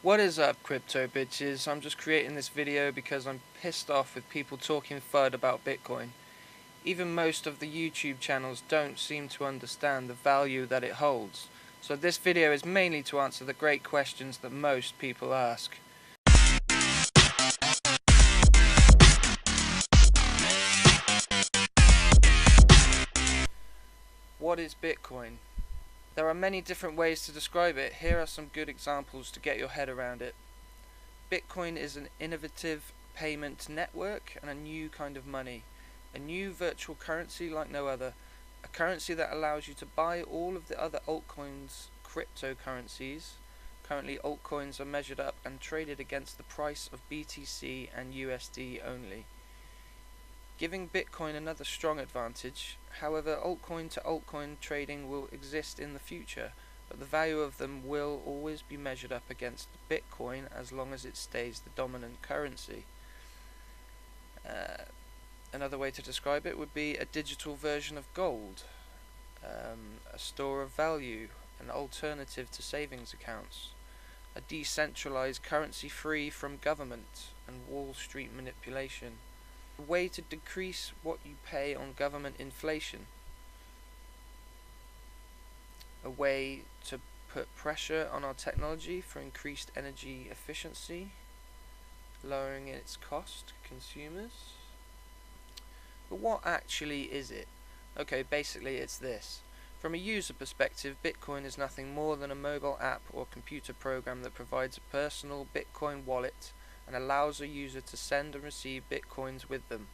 What is up, crypto bitches? I'm just creating this video because I'm pissed off with people talking FUD about Bitcoin. Even most of the YouTube channels don't seem to understand the value that it holds. So this video is mainly to answer the great questions that most people ask. What is Bitcoin? There are many different ways to describe it. Here are some good examples to get your head around it. Bitcoin is an innovative payment network and a new kind of money. A new virtual currency like no other. A currency that allows you to buy all of the other altcoins' cryptocurrencies. Currently, altcoins are measured up and traded against the price of BTC and USD only, giving Bitcoin another strong advantage. However, altcoin to altcoin trading will exist in the future, but the value of them will always be measured up against Bitcoin as long as it stays the dominant currency. Another way to describe it would be a digital version of gold, a store of value, an alternative to savings accounts, a decentralized currency free from government and Wall Street manipulation, a way to decrease what you pay on government inflation, a way to put pressure on our technology for increased energy efficiency, lowering its cost to consumers. But what actually is it? Okay, basically it's this. From a user perspective, Bitcoin is nothing more than a mobile app or computer program that provides a personal Bitcoin wallet and allows a user to send and receive Bitcoins with them.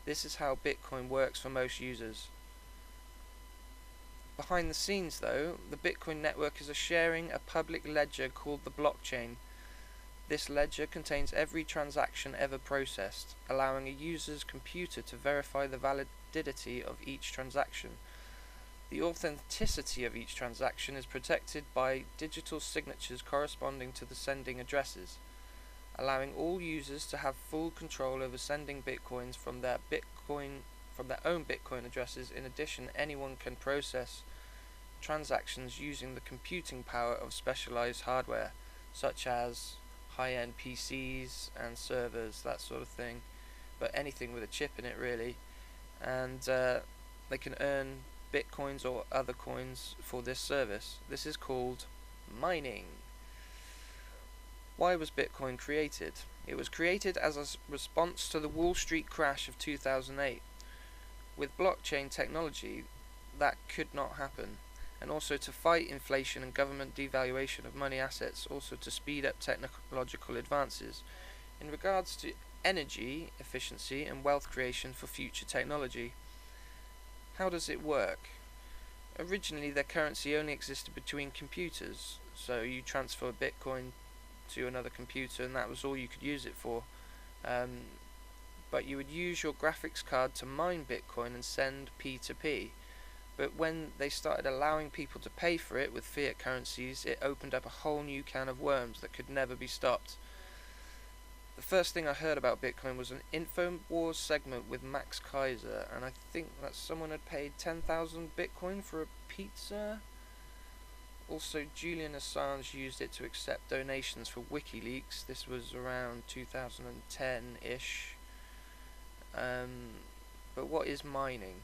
This is how Bitcoin works for most users. Behind the scenes though, the Bitcoin network is sharing a public ledger called the blockchain. This ledger contains every transaction ever processed, allowing a user's computer to verify the validity of each transaction. The authenticity of each transaction is protected by digital signatures corresponding to the sending addresses, allowing all users to have full control over sending bitcoins from their own Bitcoin addresses. In addition, anyone can process transactions using the computing power of specialized hardware, such as high-end PCs and servers, that sort of thing, but anything with a chip in it really, and they can earn bitcoins or other coins for this service. This is called mining. Why was Bitcoin created? It was created as a response to the Wall Street crash of 2008. With blockchain technology, that could not happen, and also to fight inflation and government devaluation of money assets, also to speed up technological advances in regards to energy efficiency and wealth creation for future technology. How does it work? Originally, their currency only existed between computers, so you transfer Bitcoin to another computer and that was all you could use it for. But you would use your graphics card to mine Bitcoin and send P2P. But when they started allowing people to pay for it with fiat currencies, it opened up a whole new can of worms that could never be stopped. The first thing I heard about Bitcoin was an InfoWars segment with Max Kaiser, and I think that someone had paid 10,000 Bitcoin for a pizza. Also, Julian Assange used it to accept donations for WikiLeaks. This was around 2010-ish. But what is mining?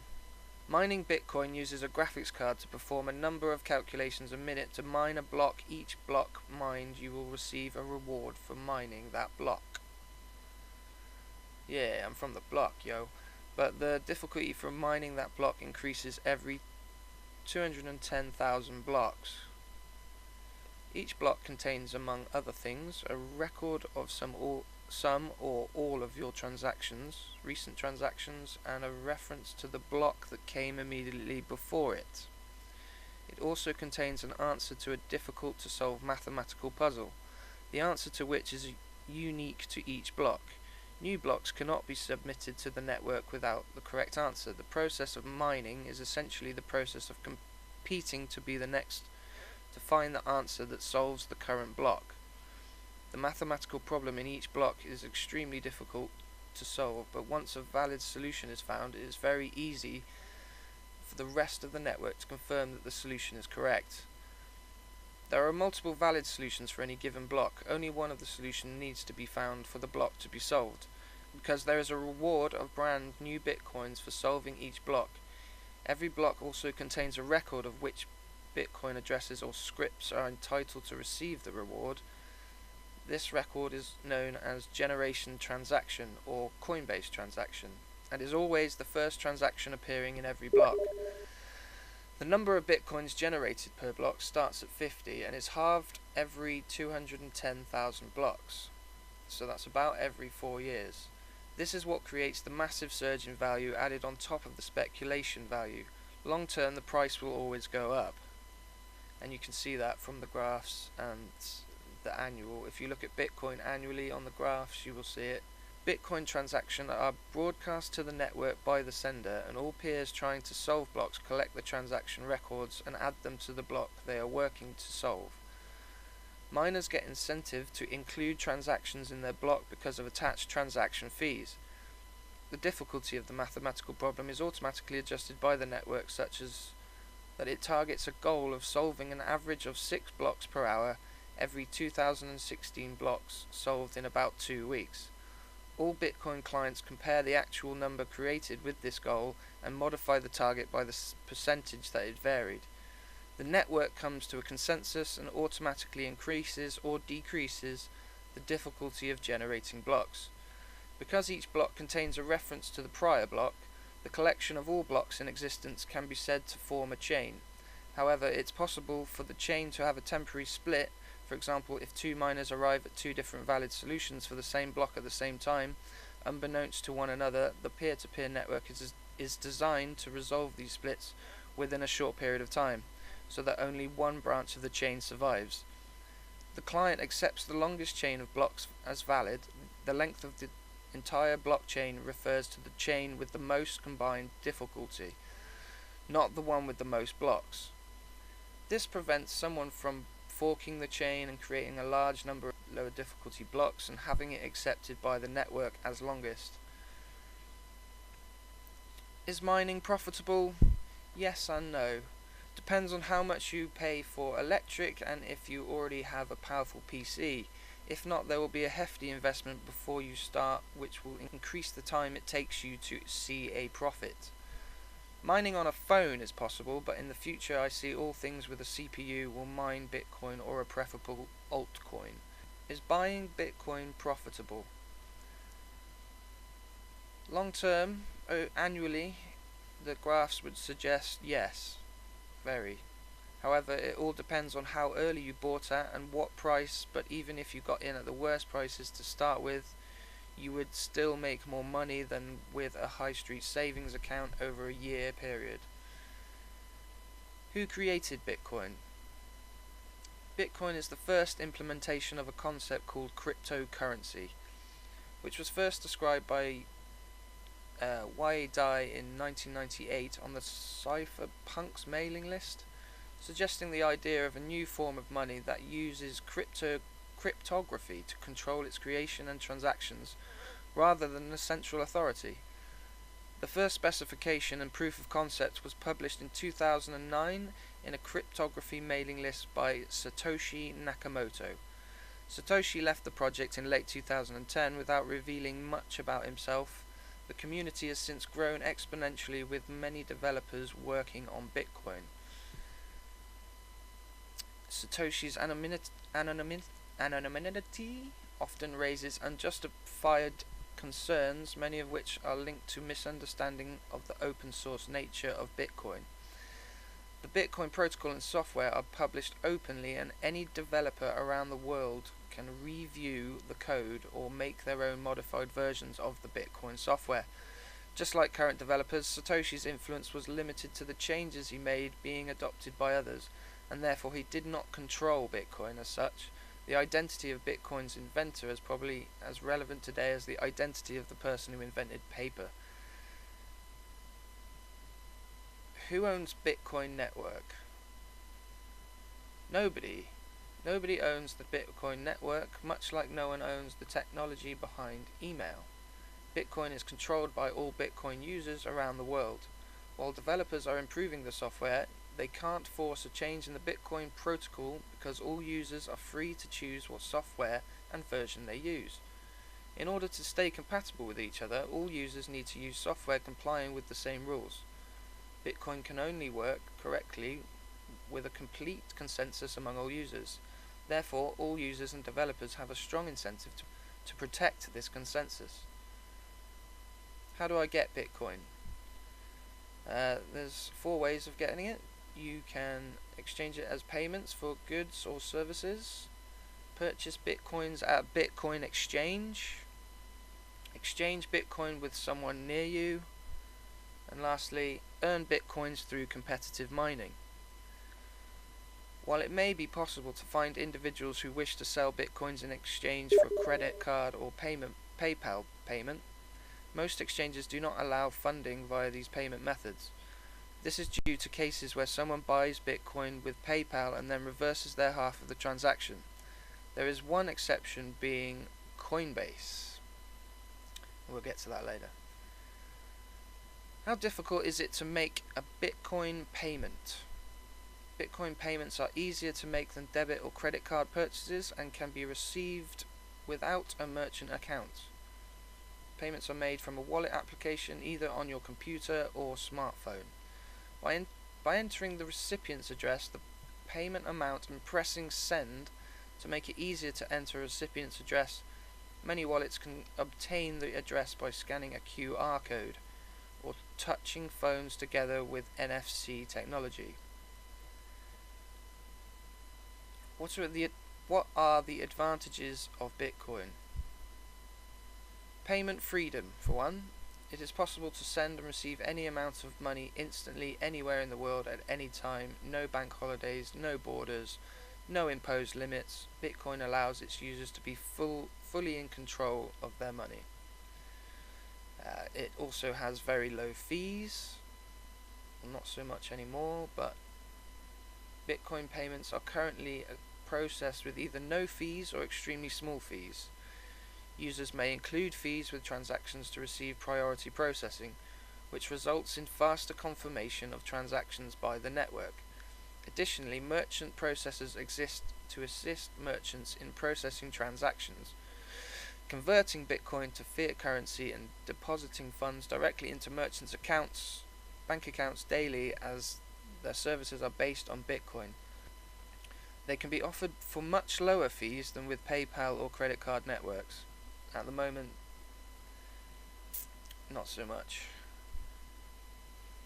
Mining Bitcoin uses a graphics card to perform a number of calculations a minute to mine a block. Each block mined, you will receive a reward for mining that block. Yeah, I'm from the block, yo. But the difficulty for mining that block increases every 210,000 blocks. Each block contains, among other things, a record of some or all of your transactions, recent transactions, and a reference to the block that came immediately before it. It also contains an answer to a difficult to solve mathematical puzzle, the answer to which is unique to each block. New blocks cannot be submitted to the network without the correct answer. The process of mining is essentially the process of competing to be the next to find the answer that solves the current block. The mathematical problem in each block is extremely difficult to solve, but once a valid solution is found, it is very easy for the rest of the network to confirm that the solution is correct. There are multiple valid solutions for any given block. Only one of the solutions needs to be found for the block to be solved. Because there is a reward of brand new bitcoins for solving each block. Every block also contains a record of which bitcoin addresses or scripts are entitled to receive the reward. This record is known as generation transaction or Coinbase transaction, and is always the first transaction appearing in every block. The number of bitcoins generated per block starts at 50 and is halved every 210,000 blocks. So that's about every 4 years. This is what creates the massive surge in value added on top of the speculation value. Long term, the price will always go up. And you can see that from the graphs and the annual. If you look at Bitcoin annually on the graphs, you will see it. Bitcoin transactions are broadcast to the network by the sender, and all peers trying to solve blocks collect the transaction records and add them to the block they are working to solve. Miners get incentive to include transactions in their block because of attached transaction fees. The difficulty of the mathematical problem is automatically adjusted by the network, such as that it targets a goal of solving an average of 6 blocks per hour every 2016 blocks solved in about 2 weeks. All Bitcoin clients compare the actual number created with this goal and modify the target by the percentage that it varied. The network comes to a consensus and automatically increases or decreases the difficulty of generating blocks. Because each block contains a reference to the prior block, the collection of all blocks in existence can be said to form a chain. However, it's possible for the chain to have a temporary split. For example, if 2 miners arrive at 2 different valid solutions for the same block at the same time, unbeknownst to one another, the peer-to-peer network is designed to resolve these splits within a short period of time, so that only one branch of the chain survives. The client accepts the longest chain of blocks as valid. The length of the entire blockchain refers to the chain with the most combined difficulty, not the one with the most blocks. This prevents someone from forking the chain and creating a large number of lower difficulty blocks and having it accepted by the network as longest. Is mining profitable? Yes and no. Depends on how much you pay for electric and if you already have a powerful PC. If not, there will be a hefty investment before you start, which will increase the time it takes you to see a profit. Mining on a phone is possible, but in the future I see all things with a CPU will mine Bitcoin or a preferable altcoin. Is buying Bitcoin profitable? Long term, annually, the graphs would suggest yes, very. However, it all depends on how early you bought at and what price, but even if you got in at the worst prices to start with, you would still make more money than with a high street savings account over a year period. Who created Bitcoin? Bitcoin is the first implementation of a concept called cryptocurrency, which was first described by Y. Dai in 1998 on the Cypherpunks mailing list, suggesting the idea of a new form of money that uses cryptography to control its creation and transactions, rather than a central authority. The first specification and proof of concept was published in 2009 in a cryptography mailing list by Satoshi Nakamoto. Satoshi left the project in late 2010 without revealing much about himself. The community has since grown exponentially with many developers working on Bitcoin. Satoshi's anonymity often raises unjustified concerns, many of which are linked to misunderstanding of the open source nature of Bitcoin. The Bitcoin protocol and software are published openly, and any developer around the world can review the code or make their own modified versions of the Bitcoin software. Just like current developers, Satoshi's influence was limited to the changes he made being adopted by others, and therefore he did not control Bitcoin as such. The identity of Bitcoin's inventor is probably as relevant today as the identity of the person who invented paper. Who owns Bitcoin network? Nobody. Nobody owns the Bitcoin network, much like no one owns the technology behind email. Bitcoin is controlled by all Bitcoin users around the world. While developers are improving the software, they can't force a change in the Bitcoin protocol because all users are free to choose what software and version they use. In order to stay compatible with each other, all users need to use software complying with the same rules. Bitcoin can only work correctly with a complete consensus among all users. Therefore, all users and developers have a strong incentive to protect this consensus. How do I get Bitcoin? There's 4 ways of getting it. You can exchange it as payments for goods or services, purchase Bitcoins at Bitcoin Exchange, exchange Bitcoin with someone near you, and lastly, earn Bitcoins through competitive mining. While it may be possible to find individuals who wish to sell Bitcoins in exchange for credit card or PayPal payment, most exchanges do not allow funding via these payment methods. This is due to cases where someone buys Bitcoin with PayPal and then reverses their half of the transaction. There is one exception, being Coinbase. We'll get to that later. How difficult is it to make a Bitcoin payment? Bitcoin payments are easier to make than debit or credit card purchases and can be received without a merchant account. Payments are made from a wallet application either on your computer or smartphone. By entering the recipient's address, the payment amount, and pressing send to make it easier to enter a recipient's address, many wallets can obtain the address by scanning a QR code or touching phones together with NFC technology. What are the advantages of Bitcoin? Payment freedom, for one. It is possible to send and receive any amount of money instantly anywhere in the world at any time. No bank holidays, no borders, no imposed limits. Bitcoin allows its users to be fully in control of their money. It also has very low fees. Well, not so much anymore, but Bitcoin payments are currently processed with either no fees or extremely small fees. Users may include fees with transactions to receive priority processing, which results in faster confirmation of transactions by the network. Additionally, merchant processors exist to assist merchants in processing transactions, converting Bitcoin to fiat currency and depositing funds directly into merchants' bank accounts daily, as their services are based on Bitcoin. They can be offered for much lower fees than with PayPal or credit card networks. At the moment, not so much.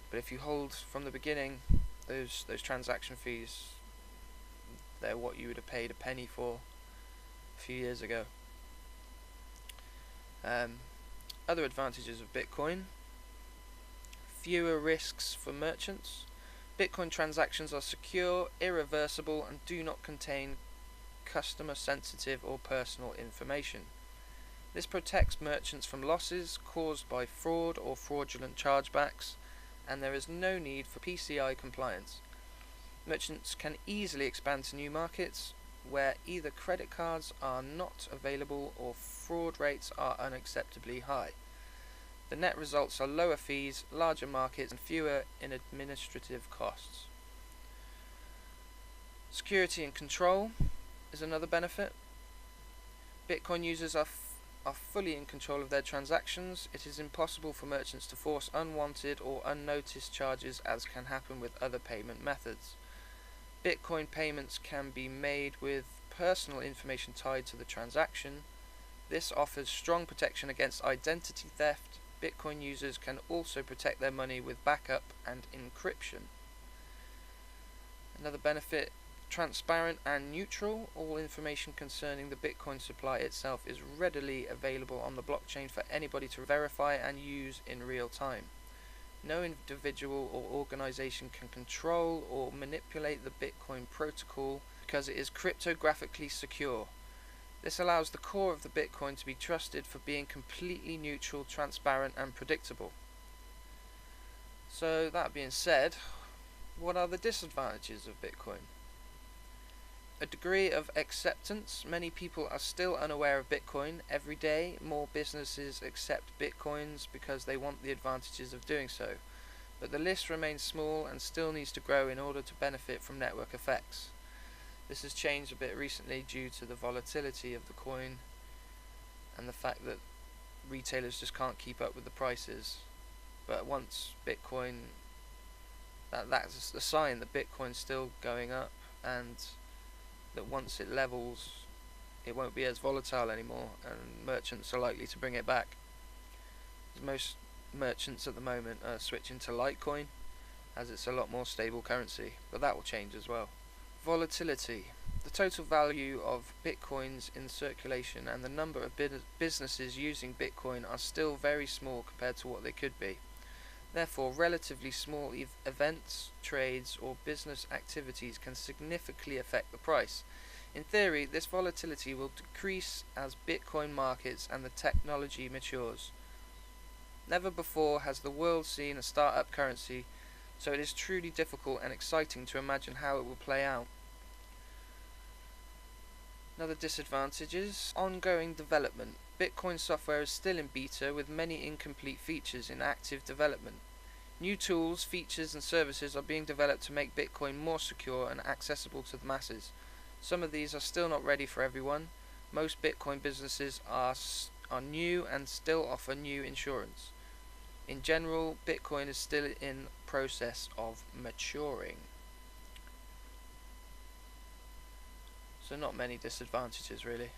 But if you hold from the beginning, those transaction fees, they're what you would have paid a penny for a few years ago. Other advantages of Bitcoin: fewer risks for merchants. Bitcoin transactions are secure, irreversible, and do not contain customer sensitive or personal information. This protects merchants from losses caused by fraud or fraudulent chargebacks, and there is no need for PCI compliance. Merchants can easily expand to new markets where either credit cards are not available or fraud rates are unacceptably high. The net results are lower fees, larger markets, and fewer in administrative costs. Security and control is another benefit. Bitcoin users are fully in control of their transactions. It is impossible for merchants to force unwanted or unnoticed charges, as can happen with other payment methods. Bitcoin payments can be made with personal information tied to the transaction. This offers strong protection against identity theft. Bitcoin users can also protect their money with backup and encryption. Another benefit: transparent and neutral. All information concerning the Bitcoin supply itself is readily available on the blockchain for anybody to verify and use in real time. No individual or organization can control or manipulate the Bitcoin protocol because it is cryptographically secure. This allows the core of the Bitcoin to be trusted for being completely neutral, transparent, and predictable. So, that being said, what are the disadvantages of Bitcoin? A degree of acceptance. Many people are still unaware of Bitcoin. Every day, more businesses accept Bitcoins because they want the advantages of doing so. but the list remains small and still needs to grow in order to benefit from network effects. This has changed a bit recently due to the volatility of the coin and the fact that retailers just can't keep up with the prices. But once Bitcoin, that's a sign that Bitcoin's still going up, and that once it levels, it won't be as volatile anymore, and merchants are likely to bring it back. Most merchants at the moment are switching to Litecoin, as it's a lot more stable currency, but that will change as well. Volatility. The total value of Bitcoins in circulation and the number of businesses using Bitcoin are still very small compared to what they could be. Therefore, relatively small events, trades, or business activities can significantly affect the price. In theory, this volatility will decrease as Bitcoin markets and the technology matures. Never before has the world seen a startup currency, so it is truly difficult and exciting to imagine how it will play out. Another disadvantage is ongoing development. Bitcoin software is still in beta with many incomplete features in active development. New tools, features and services are being developed to make Bitcoin more secure and accessible to the masses. Some of these are still not ready for everyone. Most Bitcoin businesses are new and still offer new insurance. In general, Bitcoin is still in process of maturing. So not many disadvantages really.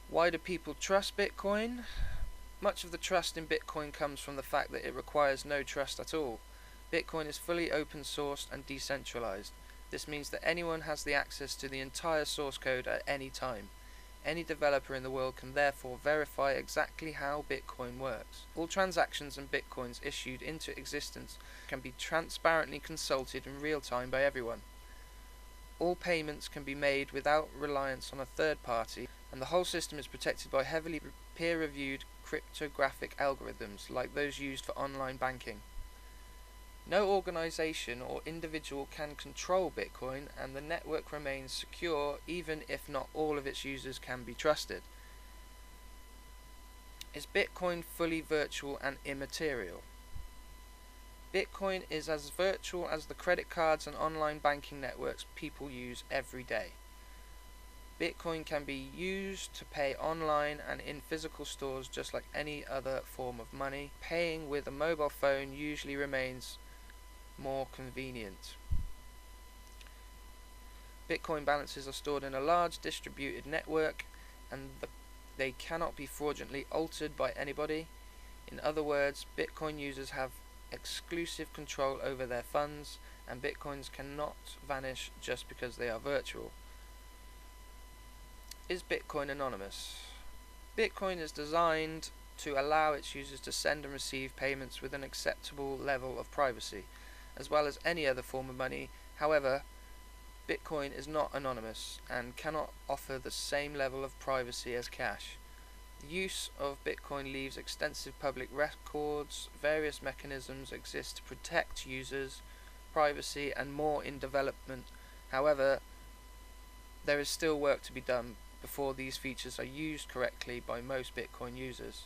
Why do people trust Bitcoin? Much of the trust in Bitcoin comes from the fact that it requires no trust at all. Bitcoin is fully open sourced and decentralized. This means that anyone has the access to the entire source code at any time. Any developer in the world can therefore verify exactly how Bitcoin works. All transactions and Bitcoins issued into existence can be transparently consulted in real time by everyone. All payments can be made without reliance on a third party, and the whole system is protected by heavily peer-reviewed cryptographic algorithms like those used for online banking. No organization or individual can control Bitcoin, and the network remains secure even if not all of its users can be trusted. Is Bitcoin fully virtual and immaterial? Bitcoin is as virtual as the credit cards and online banking networks people use every day. Bitcoin can be used to pay online and in physical stores just like any other form of money. Paying with a mobile phone usually remains more convenient. Bitcoin balances are stored in a large distributed network, and they cannot be fraudulently altered by anybody. In other words, Bitcoin users have exclusive control over their funds, and Bitcoins cannot vanish just because they are virtual. Is Bitcoin anonymous? Bitcoin is designed to allow its users to send and receive payments with an acceptable level of privacy, as well as any other form of money. However, Bitcoin is not anonymous and cannot offer the same level of privacy as cash. The use of Bitcoin leaves extensive public records. Various mechanisms exist to protect users' privacy and more in development. However, there is still work to be done before these features are used correctly by most Bitcoin users.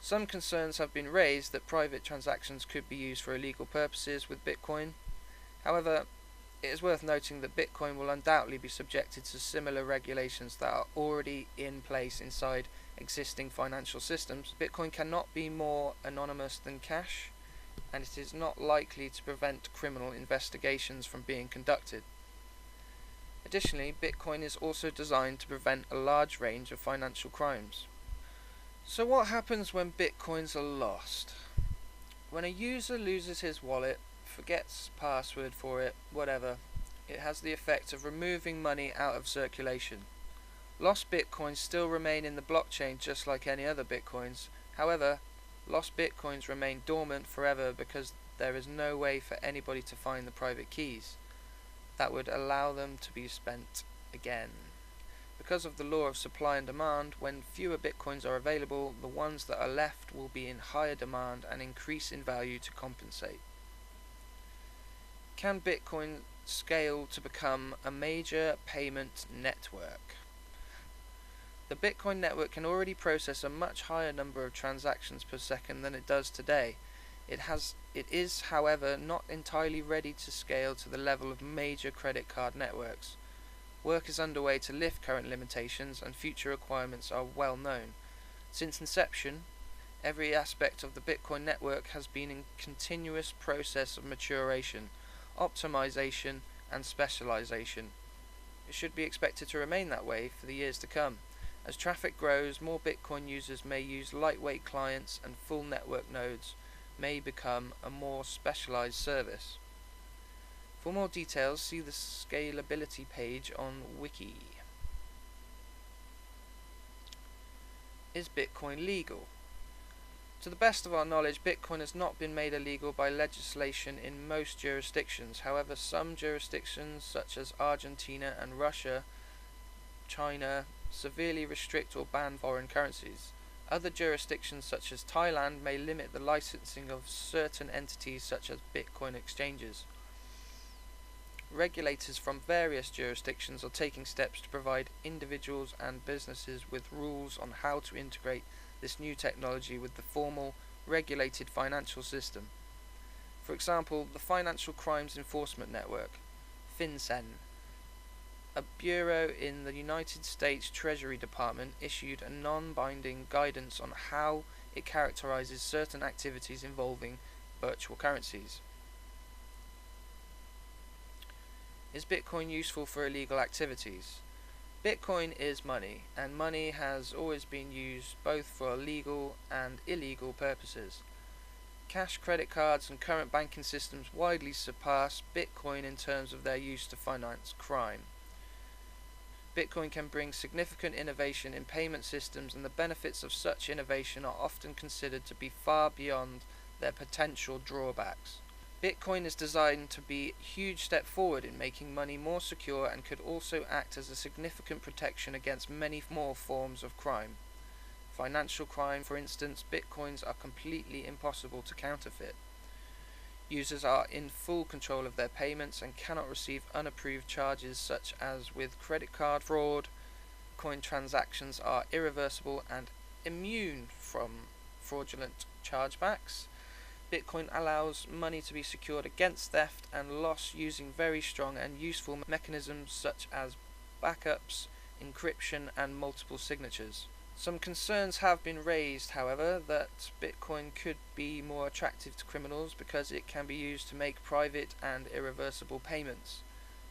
Some concerns have been raised that private transactions could be used for illegal purposes with Bitcoin. However, it is worth noting that Bitcoin will undoubtedly be subjected to similar regulations that are already in place inside existing financial systems. Bitcoin cannot be more anonymous than cash, and it is not likely to prevent criminal investigations from being conducted. Additionally, Bitcoin is also designed to prevent a large range of financial crimes. So what happens when Bitcoins are lost? When a user loses his wallet, forgets password for it, whatever, it has the effect of removing money out of circulation. Lost Bitcoins still remain in the blockchain just like any other Bitcoins. However, lost Bitcoins remain dormant forever because there is no way for anybody to find the private keys that would allow them to be spent again. Because of the law of supply and demand, when fewer Bitcoins are available, the ones that are left will be in higher demand and increase in value to compensate. Can Bitcoin scale to become a major payment network? The Bitcoin network can already process a much higher number of transactions per second than it does today. It is, however, not entirely ready to scale to the level of major credit card networks. Work is underway to lift current limitations, and future requirements are well known. Since inception, every aspect of the Bitcoin network has been in continuous process of maturation, optimization, and specialization. It should be expected to remain that way for the years to come. As traffic grows, more Bitcoin users may use lightweight clients, and full network nodes may become a more specialized service. For more details, see the scalability page on Wiki. Is Bitcoin legal? To the best of our knowledge, Bitcoin has not been made illegal by legislation in most jurisdictions. However, some jurisdictions such as Argentina and Russia, China, severely restrict or ban foreign currencies. Other jurisdictions such as Thailand may limit the licensing of certain entities such as Bitcoin exchanges. Regulators from various jurisdictions are taking steps to provide individuals and businesses with rules on how to integrate this new technology with the formal, regulated financial system. For example, the Financial Crimes Enforcement Network, FinCEN, a bureau in the United States Treasury Department, issued a non-binding guidance on how it characterizes certain activities involving virtual currencies. Is Bitcoin useful for illegal activities? Bitcoin is money, and money has always been used both for legal and illegal purposes. Cash, credit cards, and current banking systems widely surpass Bitcoin in terms of their use to finance crime. Bitcoin can bring significant innovation in payment systems, and the benefits of such innovation are often considered to be far beyond their potential drawbacks. Bitcoin is designed to be a huge step forward in making money more secure, and could also act as a significant protection against many more forms of crime. Financial crime, for instance, Bitcoins are completely impossible to counterfeit. Users are in full control of their payments and cannot receive unapproved charges such as with credit card fraud. Bitcoin transactions are irreversible and immune from fraudulent chargebacks. Bitcoin allows money to be secured against theft and loss using very strong and useful mechanisms such as backups, encryption, and multiple signatures. Some concerns have been raised, however, that Bitcoin could be more attractive to criminals because it can be used to make private and irreversible payments.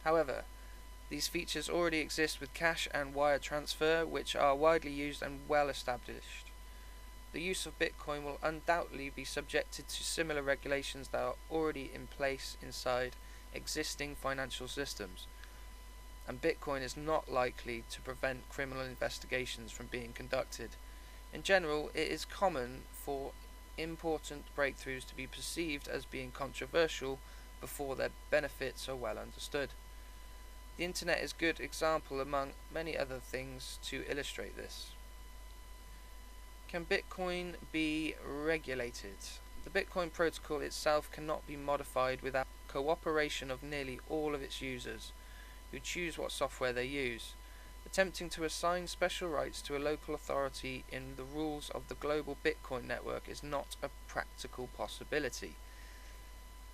However, these features already exist with cash and wire transfer, which are widely used and well established. The use of Bitcoin will undoubtedly be subjected to similar regulations that are already in place inside existing financial systems, and Bitcoin is not likely to prevent criminal investigations from being conducted. In general, it is common for important breakthroughs to be perceived as being controversial before their benefits are well understood. The internet is a good example among many other things to illustrate this. Can Bitcoin be regulated? The Bitcoin protocol itself cannot be modified without cooperation of nearly all of its users, who choose what software they use. Attempting to assign special rights to a local authority in the rules of the global Bitcoin network is not a practical possibility.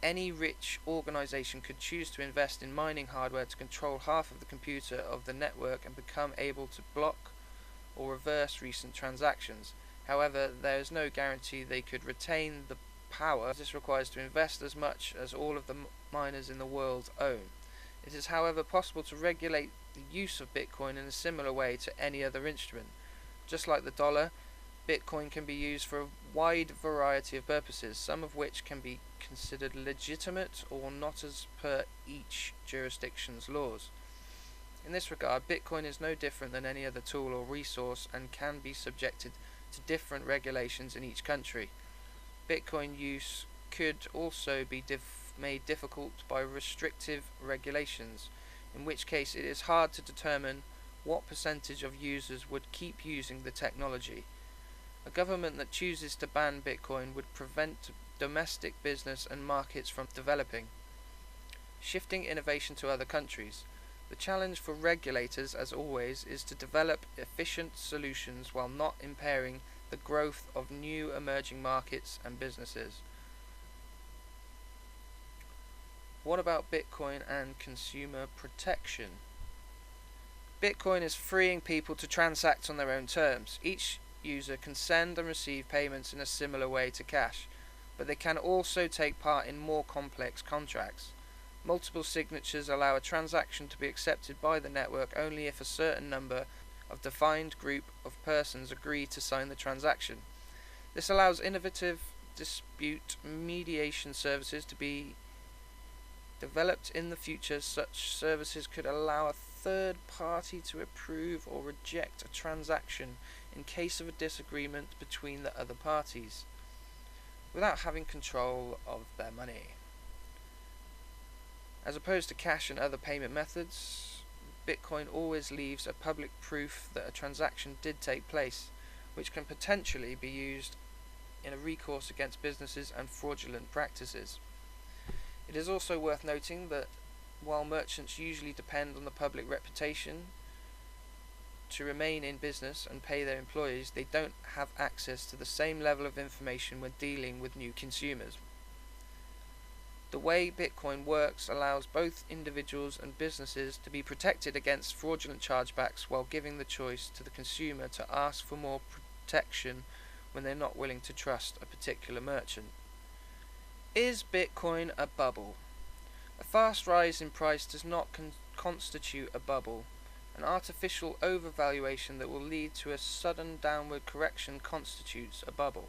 Any rich organization could choose to invest in mining hardware to control half of the computer of the network and become able to block or reverse recent transactions. However, there is no guarantee they could retain the power this requires to invest as much as all of the miners in the world own. It is, however, possible to regulate the use of Bitcoin in a similar way to any other instrument. Just like the dollar, Bitcoin can be used for a wide variety of purposes, some of which can be considered legitimate or not as per each jurisdiction's laws. In this regard, Bitcoin is no different than any other tool or resource and can be subjected to different regulations in each country. Bitcoin use could also be made difficult by restrictive regulations, in which case it is hard to determine what percentage of users would keep using the technology. A government that chooses to ban Bitcoin would prevent domestic business and markets from developing. Shifting innovation to other countries. The challenge for regulators, as always, is to develop efficient solutions while not impairing the growth of new emerging markets and businesses. What about Bitcoin and consumer protection? Bitcoin is freeing people to transact on their own terms. Each user can send and receive payments in a similar way to cash, but they can also take part in more complex contracts. Multiple signatures allow a transaction to be accepted by the network only if a certain number of defined group of persons agree to sign the transaction. This allows innovative dispute mediation services to be developed in the future. Such services could allow a third party to approve or reject a transaction in case of a disagreement between the other parties, without having control of their money. As opposed to cash and other payment methods, Bitcoin always leaves a public proof that a transaction did take place, which can potentially be used in a recourse against businesses and fraudulent practices. It is also worth noting that while merchants usually depend on the public reputation to remain in business and pay their employees, they don't have access to the same level of information when dealing with new consumers. The way Bitcoin works allows both individuals and businesses to be protected against fraudulent chargebacks while giving the choice to the consumer to ask for more protection when they're not willing to trust a particular merchant. Is Bitcoin a bubble? A fast rise in price does not constitute a bubble. An artificial overvaluation that will lead to a sudden downward correction constitutes a bubble.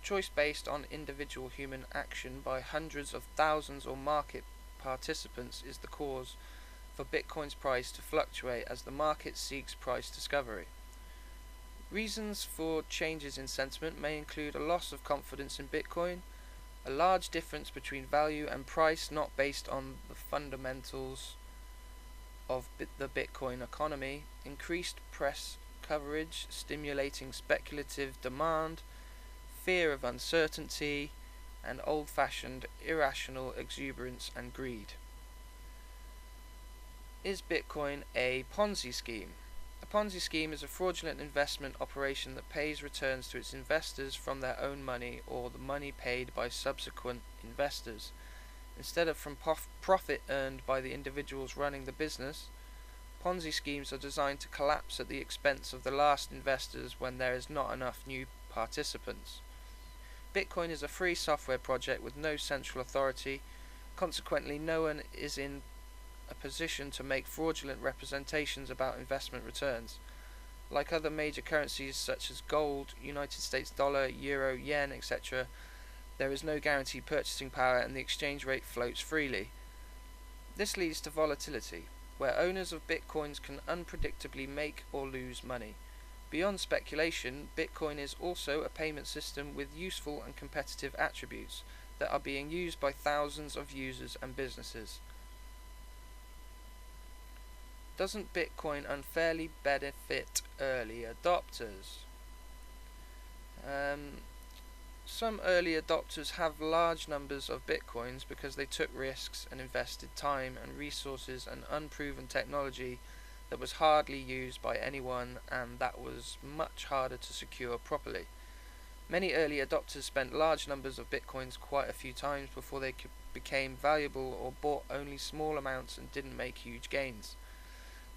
Choice based on individual human action by hundreds of thousands or market participants is the cause for Bitcoin's price to fluctuate as the market seeks price discovery. Reasons for changes in sentiment may include a loss of confidence in Bitcoin, a large difference between value and price not based on the fundamentals of the Bitcoin economy, increased press coverage stimulating speculative demand, fear of uncertainty, and old-fashioned irrational exuberance and greed. Is Bitcoin a Ponzi scheme? A Ponzi scheme is a fraudulent investment operation that pays returns to its investors from their own money or the money paid by subsequent investors, instead of from profit earned by the individuals running the business. Ponzi schemes are designed to collapse at the expense of the last investors when there is not enough new participants. Bitcoin is a free software project with no central authority. Consequently, no one is in a position to make fraudulent representations about investment returns. Like other major currencies such as gold, United States dollar, euro, yen, etc., there is no guaranteed purchasing power and the exchange rate floats freely. This leads to volatility, where owners of bitcoins can unpredictably make or lose money. Beyond speculation, Bitcoin is also a payment system with useful and competitive attributes that are being used by thousands of users and businesses. Doesn't Bitcoin unfairly benefit early adopters? Some early adopters have large numbers of Bitcoins because they took risks and invested time and resources and unproven technology that was hardly used by anyone and that was much harder to secure properly. Many early adopters spent large numbers of Bitcoins quite a few times before they became valuable or bought only small amounts and didn't make huge gains.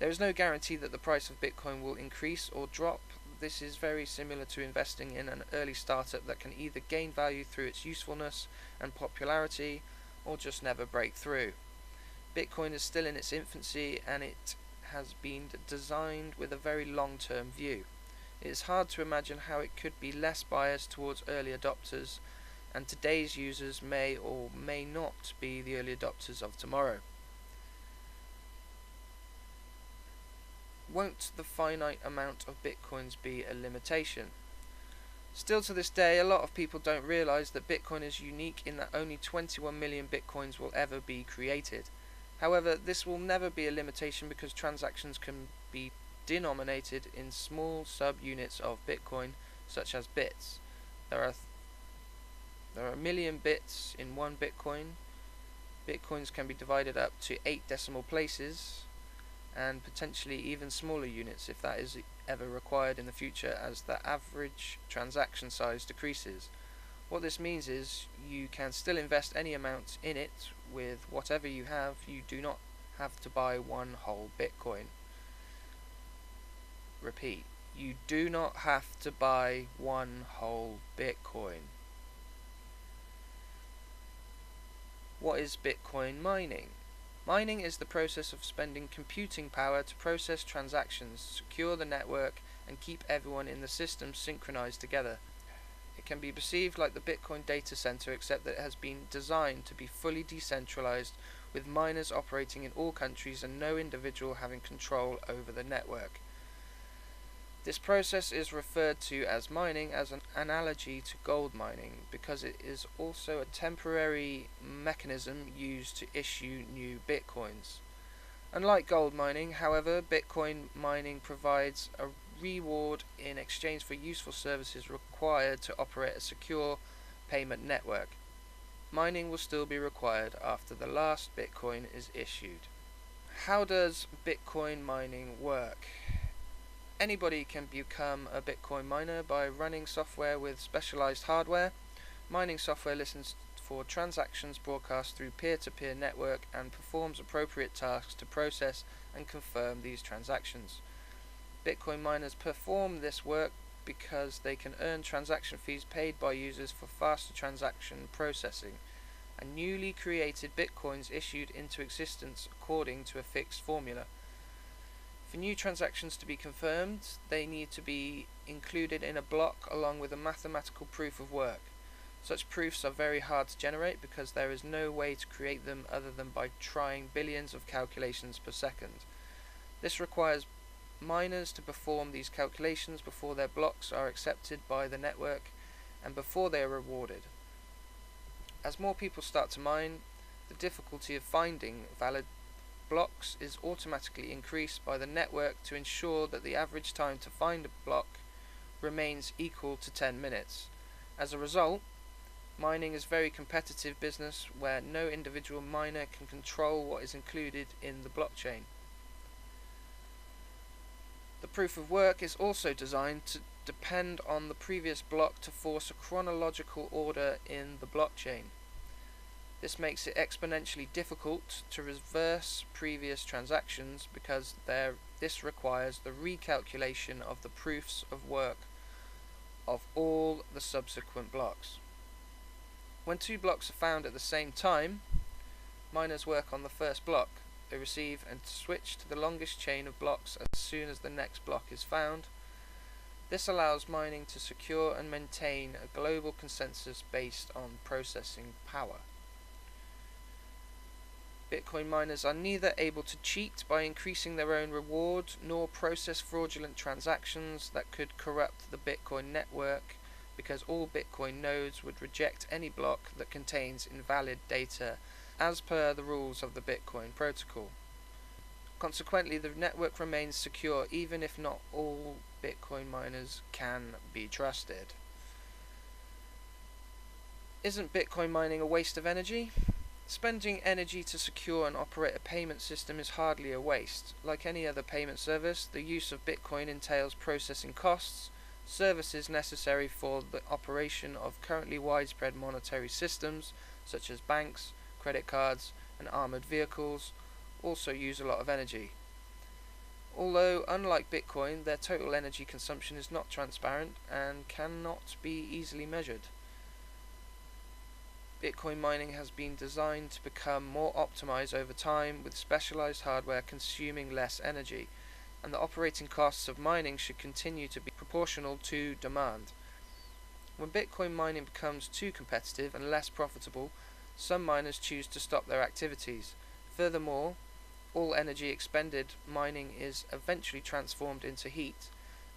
There is no guarantee that the price of Bitcoin will increase or drop. This is very similar to investing in an early startup that can either gain value through its usefulness and popularity or just never break through. Bitcoin is still in its infancy and it has been designed with a very long-term view. It is hard to imagine how it could be less biased towards early adopters, and today's users may or may not be the early adopters of tomorrow. Won't the finite amount of bitcoins be a limitation? Still to this day, a lot of people don't realize that Bitcoin is unique in that only 21 million bitcoins will ever be created. However, this will never be a limitation because transactions can be denominated in small subunits of Bitcoin, such as bits. There are a million bits in one Bitcoin. Bitcoins can be divided up to 8 decimal places. and potentially even smaller units if that is ever required in the future as the average transaction size decreases. What this means is you can still invest any amount in it with whatever you have. You do not have to buy one whole Bitcoin. Repeat, you do not have to buy one whole Bitcoin. What is Bitcoin mining? Mining is the process of spending computing power to process transactions, secure the network, and keep everyone in the system synchronized together. It can be perceived like the Bitcoin data center, except that it has been designed to be fully decentralized, with miners operating in all countries and no individual having control over the network. This process is referred to as mining as an analogy to gold mining because it is also a temporary mechanism used to issue new bitcoins. Unlike gold mining, however, Bitcoin mining provides a reward in exchange for useful services required to operate a secure payment network. Mining will still be required after the last Bitcoin is issued. How does Bitcoin mining work? Anybody can become a Bitcoin miner by running software with specialized hardware. Mining software listens for transactions broadcast through peer-to-peer network and performs appropriate tasks to process and confirm these transactions. Bitcoin miners perform this work because they can earn transaction fees paid by users for faster transaction processing, and newly created Bitcoins issued into existence according to a fixed formula. For new transactions to be confirmed, they need to be included in a block along with a mathematical proof of work. Such proofs are very hard to generate because there is no way to create them other than by trying billions of calculations per second. This requires miners to perform these calculations before their blocks are accepted by the network and before they are rewarded. As more people start to mine, the difficulty of finding valid blocks is automatically increased by the network to ensure that the average time to find a block remains equal to 10 minutes. As a result, mining is a very competitive business where no individual miner can control what is included in the blockchain. The proof of work is also designed to depend on the previous block to force a chronological order in the blockchain. This makes it exponentially difficult to reverse previous transactions because this requires the recalculation of the proofs of work of all the subsequent blocks. When two blocks are found at the same time, miners work on the first block. They receive and switch to the longest chain of blocks as soon as the next block is found. This allows mining to secure and maintain a global consensus based on processing power. Bitcoin miners are neither able to cheat by increasing their own reward nor process fraudulent transactions that could corrupt the Bitcoin network, because all Bitcoin nodes would reject any block that contains invalid data as per the rules of the Bitcoin protocol. Consequently, the network remains secure even if not all Bitcoin miners can be trusted. Isn't Bitcoin mining a waste of energy? Spending energy to secure and operate a payment system is hardly a waste. Like any other payment service, the use of Bitcoin entails processing costs, services necessary for the operation of currently widespread monetary systems, such as banks, credit cards, and armored vehicles, also use a lot of energy. Although, unlike Bitcoin, their total energy consumption is not transparent and cannot be easily measured. Bitcoin mining has been designed to become more optimized over time, with specialized hardware consuming less energy, and the operating costs of mining should continue to be proportional to demand. When Bitcoin mining becomes too competitive and less profitable, some miners choose to stop their activities. Furthermore, all energy expended mining is eventually transformed into heat,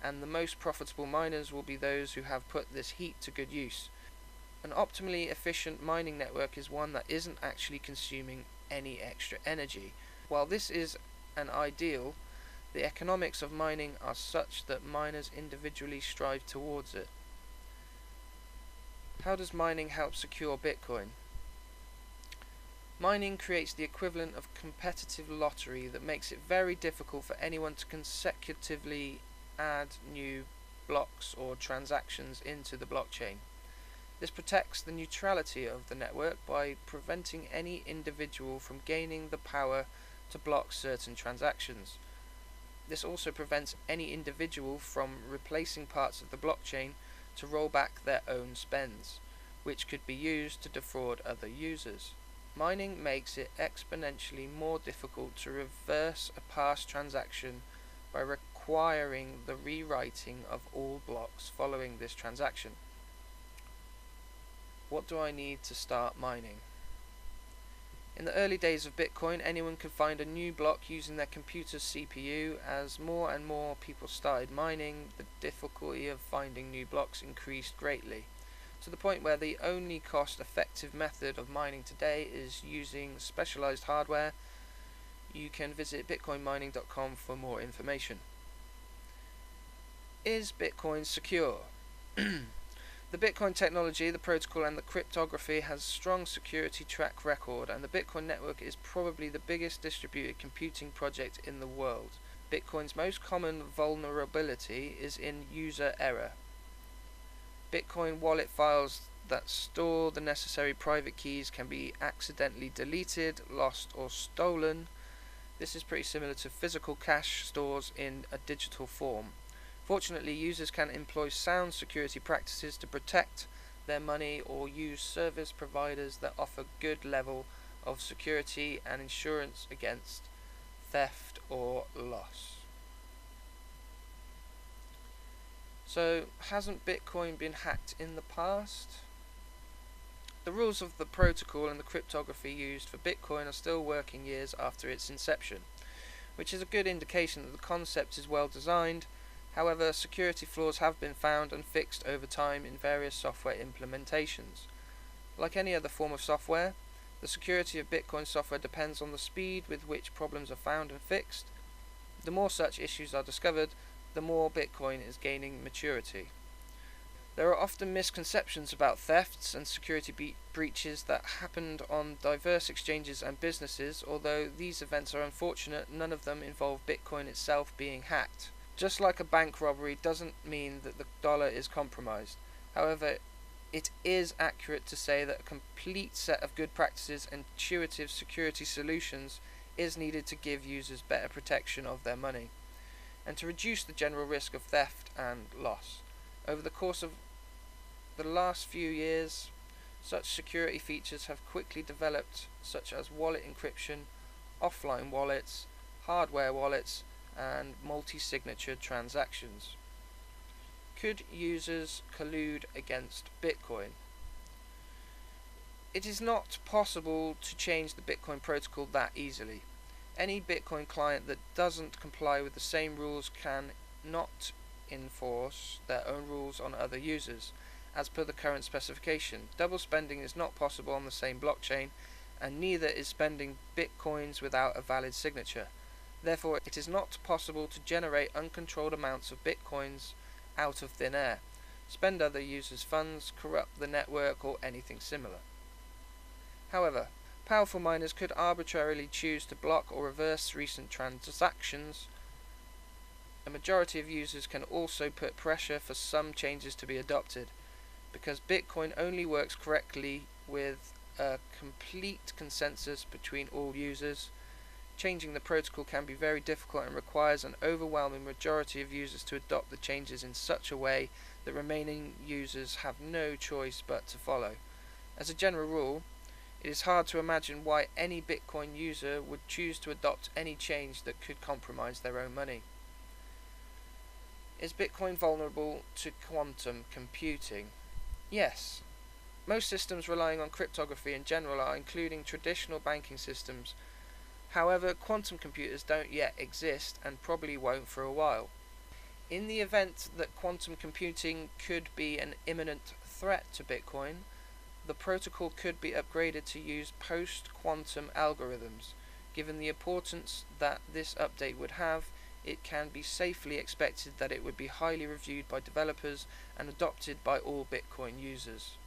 and the most profitable miners will be those who have put this heat to good use. An optimally efficient mining network is one that isn't actually consuming any extra energy. While this is an ideal, the economics of mining are such that miners individually strive towards it. How does mining help secure Bitcoin? Mining creates the equivalent of competitive lottery that makes it very difficult for anyone to consecutively add new blocks or transactions into the blockchain. This protects the neutrality of the network by preventing any individual from gaining the power to block certain transactions. This also prevents any individual from replacing parts of the blockchain to roll back their own spends, which could be used to defraud other users. Mining makes it exponentially more difficult to reverse a past transaction by requiring the rewriting of all blocks following this transaction. What do I need to start mining? In the early days of Bitcoin, anyone could find a new block using their computer's CPU. As more and more people started mining, the difficulty of finding new blocks increased greatly, to the point where the only cost-effective method of mining today is using specialized hardware. You can visit bitcoinmining.com for more information. Is Bitcoin secure? The Bitcoin technology, the protocol and the cryptography has strong security track record, and the Bitcoin network is probably the biggest distributed computing project in the world. Bitcoin's most common vulnerability is in user error. Bitcoin wallet files that store the necessary private keys can be accidentally deleted, lost or stolen. This is pretty similar to physical cash stores in a digital form. Fortunately, users can employ sound security practices to protect their money or use service providers that offer good level of security and insurance against theft or loss. So, hasn't Bitcoin been hacked in the past? The rules of the protocol and the cryptography used for Bitcoin are still working years after its inception, which is a good indication that the concept is well designed. However, security flaws have been found and fixed over time in various software implementations. Like any other form of software, the security of Bitcoin software depends on the speed with which problems are found and fixed. The more such issues are discovered, the more Bitcoin is gaining maturity. There are often misconceptions about thefts and security breaches that happened on diverse exchanges and businesses. Although these events are unfortunate, none of them involve Bitcoin itself being hacked. Just like a bank robbery doesn't mean that the dollar is compromised. However, it is accurate to say that a complete set of good practices and intuitive security solutions is needed to give users better protection of their money, and to reduce the general risk of theft and loss. Over the course of the last few years, such security features have quickly developed, such as wallet encryption, offline wallets, hardware wallets, and multi-signature transactions. Could users collude against Bitcoin? It is not possible to change the Bitcoin protocol that easily. Any Bitcoin client that doesn't comply with the same rules can not enforce their own rules on other users. As per the current specification, double spending is not possible on the same blockchain, and neither is spending Bitcoins without a valid signature. Therefore, it is not possible to generate uncontrolled amounts of Bitcoins out of thin air, spend other users' funds, corrupt the network, or anything similar. However, powerful miners could arbitrarily choose to block or reverse recent transactions. A majority of users can also put pressure for some changes to be adopted, because Bitcoin only works correctly with a complete consensus between all users. Changing the protocol can be very difficult and requires an overwhelming majority of users to adopt the changes in such a way that remaining users have no choice but to follow. As a general rule, it is hard to imagine why any Bitcoin user would choose to adopt any change that could compromise their own money. Is Bitcoin vulnerable to quantum computing? Yes. Most systems relying on cryptography in general are, including traditional banking systems. However, quantum computers don't yet exist and probably won't for a while. In the event that quantum computing could be an imminent threat to Bitcoin, the protocol could be upgraded to use post-quantum algorithms. Given the importance that this update would have, it can be safely expected that it would be highly reviewed by developers and adopted by all Bitcoin users.